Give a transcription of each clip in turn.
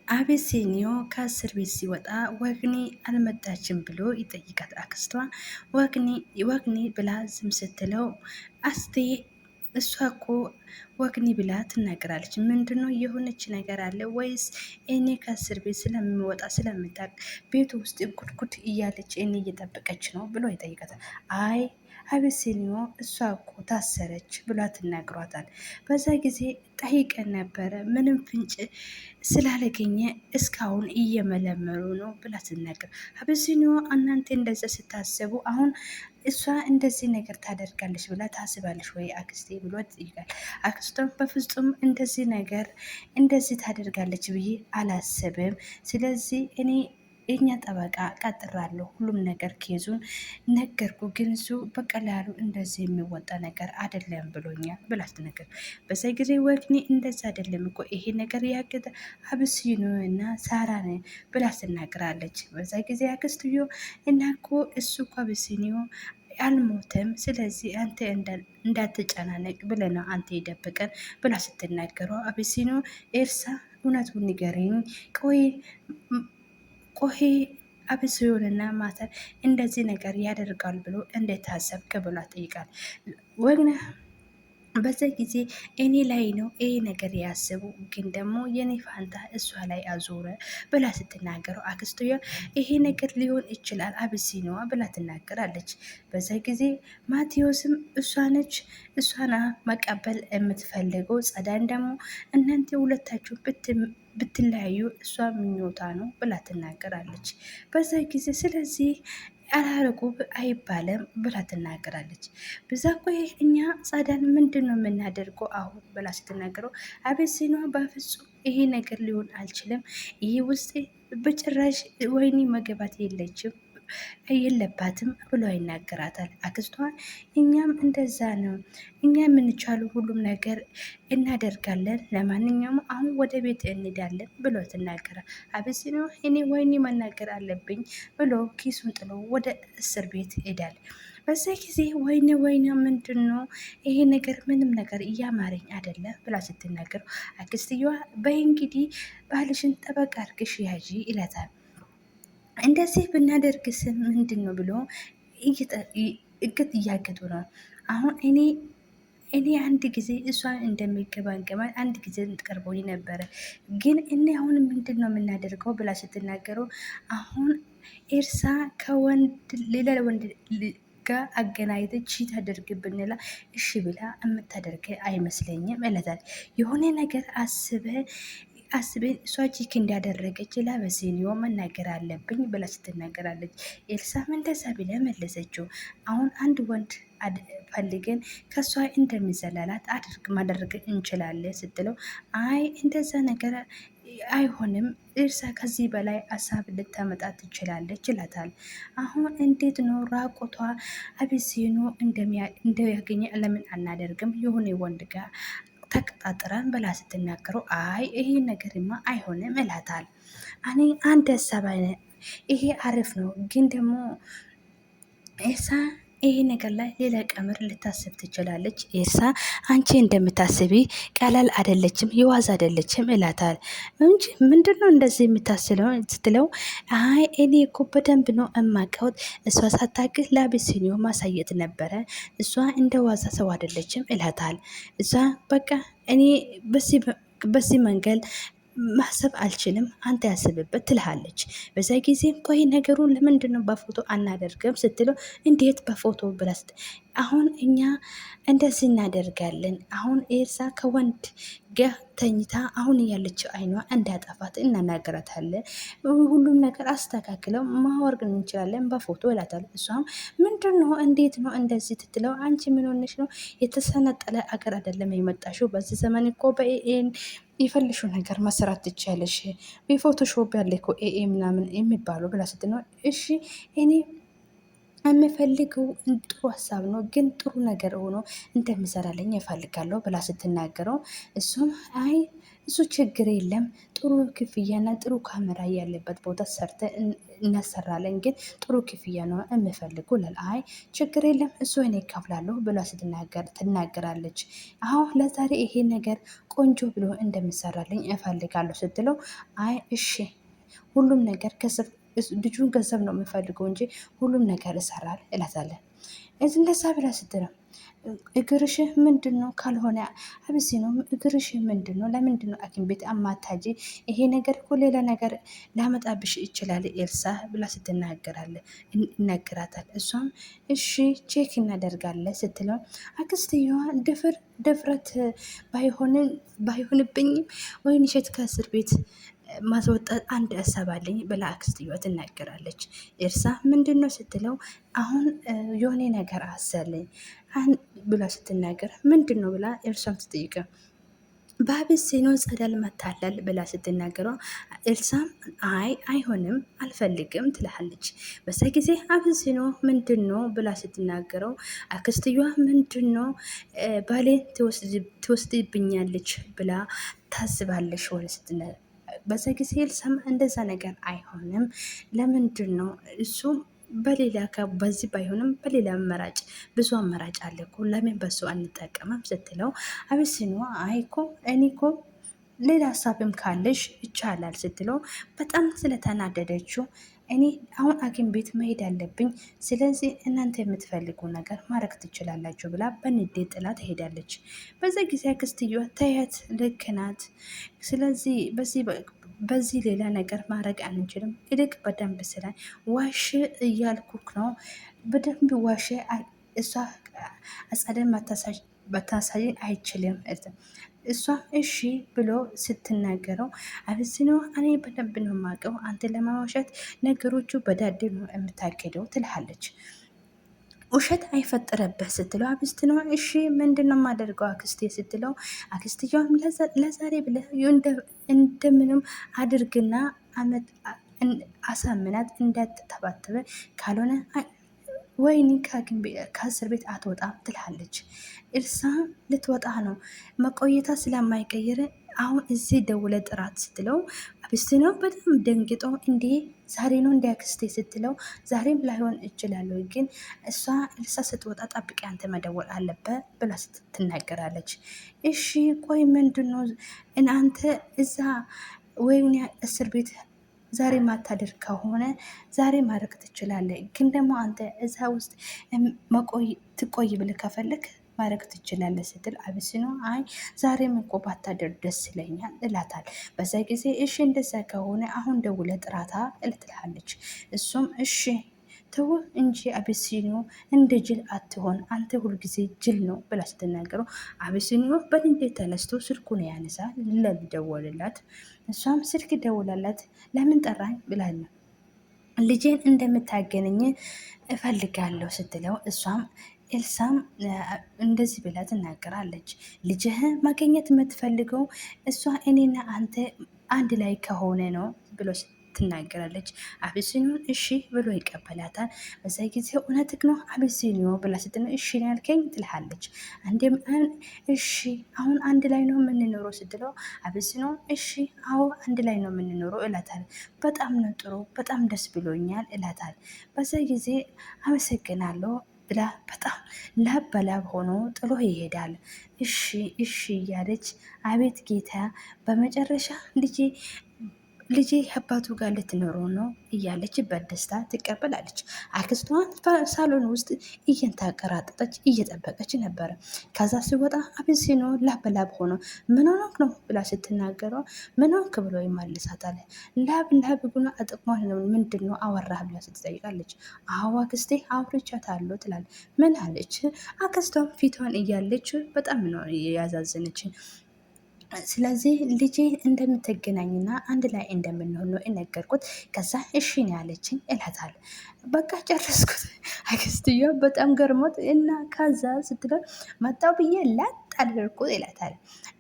አቤሴኒዮ ከእስር ቤት ሲወጣ ወግኒ አልመጣችም ብሎ ይጠይቃት። አክስቷ ወግኒ ብላ ዝም ስትለው አስቴ እሷ እኮ ወግኒ ብላ ትናገራለች። ምንድነው የሆነች ነገር አለ ወይስ እኔ ከእስር ቤት ስለምወጣ ስለምታቅ ቤቱ ውስጥ ጉድጉድ እያለች እኔ እየጠበቀች ነው ብሎ ይጠይቃታል። አይ አቤሴኒዮ እሷ እኮ ታሰረች ብላ ትናግሯታል። በዛ ጊዜ ጠይቀን ነበረ ምንም ፍንጭ ስላላገኘ እስካሁን እየመለመሉ ነው ብላ ትናገር። አቤሴኒዮ እናንተ እንደዛ ስታስቡ አሁን እሷ እንደዚህ ነገር ታደርጋለች ብላ ታስባለች ወይ አክስቴ ብሎ ይጠይቃል። አክስቷም በፍጹም እንደዚህ ነገር እንደዚህ ታደርጋለች ብዬ አላስብም። ስለዚህ እኔ የኛ ጠበቃ ቀጥራለሁ፣ ሁሉም ነገር ኬዙን ነገርኩ፣ ግን እሱ በቀላሉ እንደዚህ የሚወጣ ነገር አይደለም ብሎኛል ብላት ነገር። በዛ ጊዜ ወግኒ እንደዛ አይደለም እኮ ይሄ ነገር ያገደ አቤሴኒዮ እና ሳራ ነን ብላ ትናገራለች። በዛ ጊዜ አክስትዮ እና እኮ እሱ እኮ አቤሴኒዮ አልሞተም፣ ስለዚህ አንተ እንዳትጨናነቅ ብለህ ነው አንተ የደበቀን ብላ ስትናገረው አቤሴኒዮ ኤርሳ እውነቱን ንገረኝ፣ ቆይ አቤሴኒዮና ማተር እንደዚህ ነገር ያደርጋል ብሎ እንዴት ታሰብክ ብላ ጠይቃል። ወግነ በዛ ጊዜ እኔ ላይ ነው ይሄ ነገር ያስቡ፣ ግን ደግሞ የኔ ፋንታ እሷ ላይ አዞረ ብላ ስትናገረው አክስትዮ ይሄ ነገር ሊሆን ይችላል አቤሴኒዮ ብላ ትናገራለች። በዛ ጊዜ ማቴዎስም እሷ ነች እሷና መቀበል የምትፈልገው ጸዳን ደግሞ እናንተ ሁለታችሁ ብትለያዩ እሷ ምኞታ ነው ብላ ትናገራለች። በዛ ጊዜ ስለዚህ አላረጉ አይባልም ብላ ትናገራለች። በዛ ቆይ እኛ ጸዳን ምንድን ነው የምናደርገው አሁን ብላ ስትናገረው አቤሴኒዮ በፍጹም ይሄ ነገር ሊሆን አልችልም፣ ይሄ ውስጥ በጭራሽ ወይኒ መገባት የለባትም ብሎ ይናገራታል። አክስቷን እኛም እንደዛ ነው፣ እኛ የምንቻሉ ሁሉም ነገር እናደርጋለን፣ ለማንኛውም አሁን ወደ ቤት እንሄዳለን ብሎ ትናገራል። አቤሴኒዮ እኔ ወይኒ መናገር አለብኝ ብሎ ኪሱን ጥሎ ወደ እስር ቤት ይሄዳል። በዛ ጊዜ ወይኔ ምንድን ነው ይሄ ነገር ምንም ነገር እያማረኝ አይደለም ብላ ስትናገር አክስትየዋ በይ እንግዲህ ባልሽን ጠበቅ አድርግሽ ያዢ ይላታል። እንደዚህ ብናደርግስ ምንድን ነው ብሎ እግት እያገጡ ነው። አሁን እኔ አንድ ጊዜ እሷን እንደሚገባንገባል አንድ ጊዜ ትቀርበው ነበረ፣ ግን እኔ አሁን ምንድን ነው የምናደርገው ብላ ስትናገረው አሁን ኤርሳ ከወንድ ሌላ ወንድ ጋር አገናኝተች ታደርግ ብንላ እሺ ብላ የምታደርግ አይመስለኝም እለታል። የሆነ ነገር አስበን እሷ ቺክ እንዳደረገች ለአቤሴኒዮ መናገር አለብኝ ብላ ስትናገራለች። ኤልሳም እንደዛ ብላ መለሰችው። አሁን አንድ ወንድ ፈልገን ከሷ እንደሚዘላላት ማድረግ እንችላለን ስትለው አይ እንደዛ ነገር አይሆንም፣ እርሳ ከዚህ በላይ ሀሳብ ልታመጣ ትችላለች ይላታል። አሁን እንዴት ነው ራቆቷ አቤሴኒዮ እንደሚያገኘ ለምን አናደርግም የሆነ ወንድ ጋር ተቀጣጥረን ብላ ስትናገረው አይ ይሄ ነገርማ አይሆንም እላታል። እኔ አንድ ሀሳብ ይሄ አሪፍ ነው፣ ግን ደግሞ ኤርሳ ይሄ ነገር ላይ ሌላ ቀምር ልታስብ ትችላለች። ኤርሳ አንቺ እንደምታስቢ ቀላል አይደለችም፣ የዋዛ አይደለችም እላታል። እንጂ ምንድነው እንደዚህ የምታስለው ስትለው አይ እኔ እኮ በደንብ ነው እማቀውት፣ እሷ ሳታግህ ለአቤሴኒዮ ማሳየት ነበረ፣ እሷ እንደ ዋዛ ሰው አይደለችም እላታል። እሷ በቃ እኔ በዚህ መንገድ ማሰብ አልችልም፣ አንተ ያስብበት ትልሃለች። በዛ ጊዜም ቆይ ነገሩን ለምንድን ነው በፎቶ አናደርግም ስትለው እንዴት በፎቶ ብላስት አሁን እኛ እንደዚህ እናደርጋለን። አሁን ኤርሳ ከወንድ ጋር ተኝታ አሁን ያለችው አይኗ እንዳጠፋት እናናገራታለን። ሁሉም ነገር አስተካክለው ማወርግ እንችላለን በፎቶ ይላታል። እሷም ምንድን ነው እንዴት ነው እንደዚህ ትትለው አንቺ ምን ሆነሽ ነው? የተሰነጠለ አገር አይደለም የመጣሽው። በዚህ ዘመን እኮ በኤኤን የፈልሹ ነገር መስራት ትችያለሽ። በፎቶሾፕ ያለ እኮ ኤኤ ምናምን የሚባለው ብላ ስትነው እሺ እኔ የምፈልገው ጥሩ ሀሳብ ነው፣ ግን ጥሩ ነገር ሆኖ እንደምሰራለኝ እፈልጋለሁ ብላ ስትናገረው እሱም አይ እሱ ችግር የለም ጥሩ ክፍያና ጥሩ ካሜራ ያለበት ቦታ ሰርተ እናሰራለን፣ ግን ጥሩ ክፍያ ነው የምፈልጉ ላል አይ ችግር የለም እሱ እኔ እከፍላለሁ ብላ ትናገራለች። አሁን ለዛሬ ይሄ ነገር ቆንጆ ብሎ እንደምሰራልኝ እፈልጋለሁ ስትለው አይ እሺ ሁሉም ነገር ከስር ልጁን ገንዘብ ነው የምፈልገው እንጂ ሁሉም ነገር እሰራል እላታለን። እንደዛ ብላ ስትለው እግርሽ ምንድን ነው ካልሆነ አብሲ ነው እግርሽ ምንድን ነው ለምንድን ነው ሐኪም ቤት አማታጂ ይሄ ነገር እኮ ሌላ ነገር ላመጣብሽ ይችላል ኤልሳ ብላ ይነግራታል። እሷም እሺ ቼክ እናደርጋለን ስትለው አክስትየዋ ድፍረት ባይሆንብኝም ወይን እሸት ከእስር ቤት ማስወጣት አንድ ሀሳብ አለኝ ብላ አክስትየዋ ትናገራለች። ኤርሳ ምንድን ነው ስትለው አሁን የሆነ ነገር አሰለኝ ብላ ስትናገር ምንድን ነው ብላ ኤርሳም ትጠይቀ በአብሲኖ ጸዳል መታለል ብላ ስትናገረው ኤልሳም አይ አይሆንም አልፈልግም ትላለች። በዛ ጊዜ አብሲኖ ምንድን ነው ብላ ስትናገረው አክስትየዋ ምንድን ነው ባሌን ትወስድብኛለች ብላ ታስባለች ወይ ስትናገር በዛ ጊዜ ኤልሳም እንደዛ ነገር አይሆንም ለምንድን ነው እሱም በሌላ በዚህ ባይሆንም በሌላ አማራጭ ብዙ አማራጭ አለ እኮ ለምን በሱ አንጠቀምም ስትለው አብሲኖ አይኮ እኔኮ ሌላ ሀሳብም ካለሽ ይቻላል ስትለው በጣም ስለተናደደችው እኔ አሁን ሐኪም ቤት መሄድ አለብኝ፣ ስለዚህ እናንተ የምትፈልጉ ነገር ማድረግ ትችላላችሁ ብላ በንዴት ጥላ ትሄዳለች። በዛ ጊዜ አክስትየዋ ተያት ልክ ናት፣ ስለዚህ በዚህ ሌላ ነገር ማድረግ አንችልም፣ ይልቅ በደንብ ስለ ዋሽ እያልኩክ ነው፣ በደንብ ዋሽ እሷ አጸደን መታሳይ አይችልም። እሷ እሺ ብሎ ስትናገረው አብሲኖ እኔ በደንብ ነው የማውቀው አንተ ለማዋሸት ነገሮቹ በዳዴ ነው የምታገደው ትልሃለች። ውሸት አይፈጠረበት ስትለው አክስት ነው እሺ ምንድን ነው የማደርገው አክስቴ ስትለው አክስትየዋም ለዛሬ ብለህ እንደምንም አድርግና አሳምናት እንዳትተባተበ ካልሆነ ወይኒ ከእስር ቤት አትወጣም ትላለች። ኤልሳ ልትወጣ ነው መቆየታ ስለማይቀየር አሁን እዚህ ደውለ ጥራት ስትለው አብስቲኖ በጣም ደንግጦ እንዴ ዛሬ ነው እንዲ አክስቴ ስትለው ዛሬም ላይሆን እችላለሁ፣ ግን እሷ ኤልሳ ስትወጣ ጠብቂ አንተ መደወል አለበት ብላ ትናገራለች። እሺ ቆይ ምንድነው እናንተ እዛ ወይኔ እስር ቤት ዛሬ ማታደር ከሆነ ዛሬ ማድረግ ትችላለህ፣ ግን ደግሞ አንተ እዛ ውስጥ ትቆይ ብለህ ከፈለግ ማድረግ ትችላለህ ስትል አብሲኖ አይ ዛሬም እኮ ባታደር ደስ ይለኛል እላታል። በዛ ጊዜ እሺ እንደዛ ከሆነ አሁን ደውለ ጥራታ እልትልሃለች። እሱም እሺ ተው እንጂ አብሲኖ እንደ ጅል አትሆን አንተ ሁልጊዜ ጅል ነው ብላ ስትናገረው አብሲኖ በንዴት ተነስቶ ስልኩን ያነሳ ለደወልላት። እሷም ስልክ ደውላላት ለምን ጠራኝ ብላለ ልጄን እንደምታገነኝ እፈልጋለሁ ስትለው እሷም ኤልሳም እንደዚህ ብላ ትናገራለች። ልጅህ ማገኘት የምትፈልገው እሷ እኔና አንተ አንድ ላይ ከሆነ ነው ብሎ ትናገራለች። አብሲኒዮን እሺ ብሎ ይቀበላታል። በዛ ጊዜ እውነትህ ነው አብሲኒዮ ብላ ስትለው እሺ ያልከኝ ትልሃለች። አንዴም እሺ አሁን አንድ ላይ ነው የምንኖረው ስትለው አብሲኒዮ እሺ አዎ አንድ ላይ ነው የምንኖረው እላታል። በጣም ነው ጥሩ በጣም ደስ ብሎኛል እላታል። በዛ ጊዜ አመሰግናለሁ ብላ በጣም ላብ በላብ ሆኖ ጥሎ ይሄዳል። እሺ እሺ እያለች አቤት ጌታ በመጨረሻ ልጄ አባቱ ጋር ልትኖረው ነው እያለች በደስታ ትቀበላለች። አክስቷን ሳሎን ውስጥ እየተንቀራጠጠች እየጠበቀች ነበረ። ከዛ ሲወጣ አብሲኒዮ ላብ በላብ ሆኖ ምን ሆነክ ነው ብላ ስትናገረው ምን ሆንክ ብሎ ይመልሳታል። ላብ ላብ ብሎ አጥቅሟል ነው ምንድን ነው አወራህ ብላ ስትጠይቃለች። አዎ አክስቴ አውርቻታለሁ ትላለች። ምን አለች? አክስቷን ፊቷን እያለች በጣም ነው ያዛዘነች። ስለዚህ ልጄ እንደምትገናኝና አንድ ላይ እንደምንሆን ነው የነገርኩት። ከዛ እሺ ነው ያለችኝ እላታል። በቃ ጨረስኩት። አክስትዮ በጣም ገርሞት እና ከዛ ስትለው መጣው ብዬ ላጥ አደረግኩት ይላታል።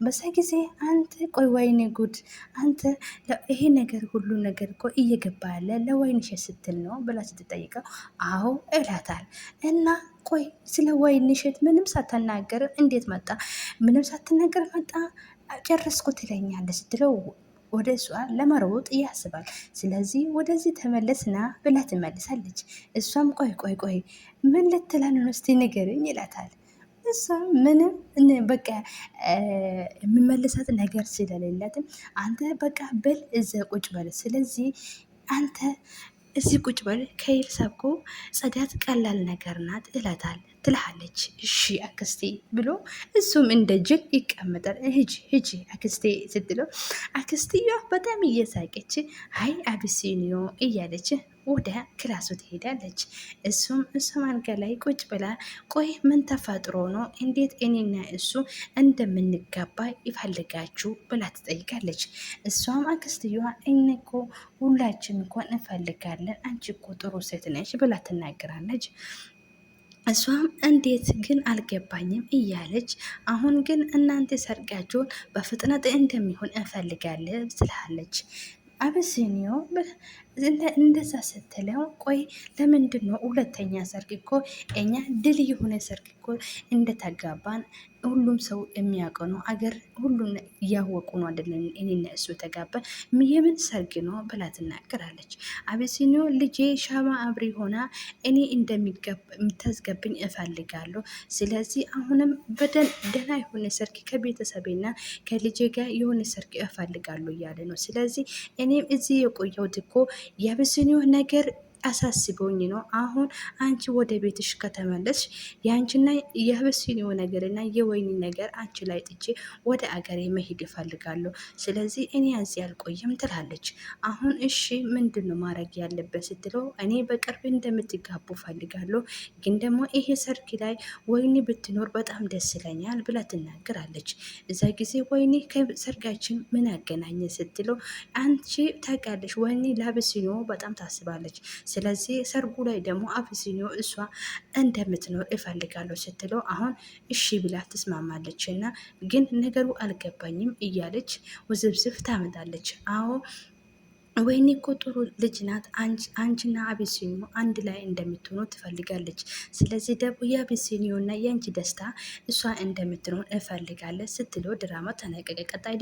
በዛ ጊዜ አንተ ቆይ ወይኔ ጉድ አንተ ይሄ ነገር ሁሉ ነገር እኮ እየገባ ያለ ለወይንሽ ስትል ነው ብላ ስትጠይቀው አዎ ይላታል። እና ቆይ ስለ ወይንሸት ምንም ሳትናገር እንዴት መጣ? ምንም ሳትናገር መጣ ጨረስኩት ትለኛለች ስትለው ወደ እሷ ለመሮጥ ያስባል። ስለዚህ ወደዚህ ተመለስና ብላ ትመልሳለች። እሷም ቆይ ቆይ ቆይ ምን ልትለን ነው እስቲ ንገርኝ ይላታል። እሷ ምንም በቃ የሚመልሳት ነገር ስለሌላትም አንተ በቃ በል እዛ ቁጭ በል ስለዚህ አንተ እዚህ ቁጭ በል ከኤልሳ እኮ ጽዳት ቀላል ነገር ናት እላታል ትልሃለች። እሺ አክስቴ ብሎ እሱም እንደ ጅል ይቀመጣል። ሂጂ ሂጂ አክስቴ ስትለው አክስትዮ በጣም እየሳቀች አይ አቢሲኒዮ እያለች ወደ ክላሱ ትሄዳለች። እሱም አልጋ ላይ ቁጭ ብላ ቆይ ምን ተፈጥሮ ነው እንዴት እኔና እሱ እንደምንጋባ ይፈልጋችሁ ብላ ትጠይቃለች። እሷም አክስትየዋ እኔ እኮ ሁላችን እኮ እንፈልጋለን አንቺ እኮ ጥሩ ሴት ነሽ ብላ ትናገራለች። እሷም እንዴት ግን አልገባኝም እያለች አሁን ግን እናንተ ሰርጋችሁን በፍጥነት እንደሚሆን እንፈልጋለን ትላለች። አብሲኒዮ እንደዛ ስትለው ቆይ ለምንድን ነው ሁለተኛ ሰርግ እኮ እኛ ድል የሆነ ሰርግ እኮ እንደተጋባን ሁሉም ሰው የሚያውቀው ነው። አገር ሁሉን እያወቁ ነው አይደለም እኔና እሱ ተጋባን የምን ሰርግ ነው ብላ ትናገራለች። አብሲኒዮ ልጄ ሻማ አብሪ ሆና እኔ እንደምታስገብኝ እፈልጋለሁ። ስለዚህ አሁንም ደህና የሆነ ሰርግ ከቤተሰቤና ከልጄ ጋር የሆነ ሰርግ እፈልጋለሁ እያለ ነው። ስለዚህ እኔም እዚህ የቆየሁት እኮ የአብሲኒዮ ነገር አሳስቦኝ ነው። አሁን አንቺ ወደ ቤትሽ ከተመለስሽ የአንቺና የአብሲኒዮ ነገር እና የወይኒ ነገር አንቺ ላይ ጥቼ ወደ አገሬ መሄድ ይፈልጋለሁ። ስለዚህ እኔ እዚህ አልቆይም ትላለች። አሁን እሺ ምንድን ነው ማድረግ ያለበት ስትለው እኔ በቅርብ እንደምትጋቡ ፈልጋለሁ፣ ግን ደግሞ ይሄ ሰርግ ላይ ወይኒ ብትኖር በጣም ደስ ይለኛል ብላ ትናገራለች። እዛ ጊዜ ወይኒ ከሰርጋችን ምን ያገናኘ ስትለው አንቺ ታውቂያለሽ ወይኒ ለአብሲኒዮ በጣም ታስባለች። ስለዚህ ሰርጉ ላይ ደግሞ አብሲኒዮ እሷ እንደምትኖር እፈልጋለሁ ስትለው አሁን እሺ ብላ ትስማማለች። እና ግን ነገሩ አልገባኝም እያለች ውዝብዝብ ታመጣለች። አዎ ወይኔ እኮ ጥሩ ልጅ ናት። አንቺና አቢሲኒዮ አንድ ላይ እንደምትሆኑ ትፈልጋለች። ስለዚህ ደግሞ የአቢሲኒዮ እና የአንቺ ደስታ እሷ እንደምትሆን እፈልጋለች ስትለው ድራማ ተነቀቀ። ቀጣይ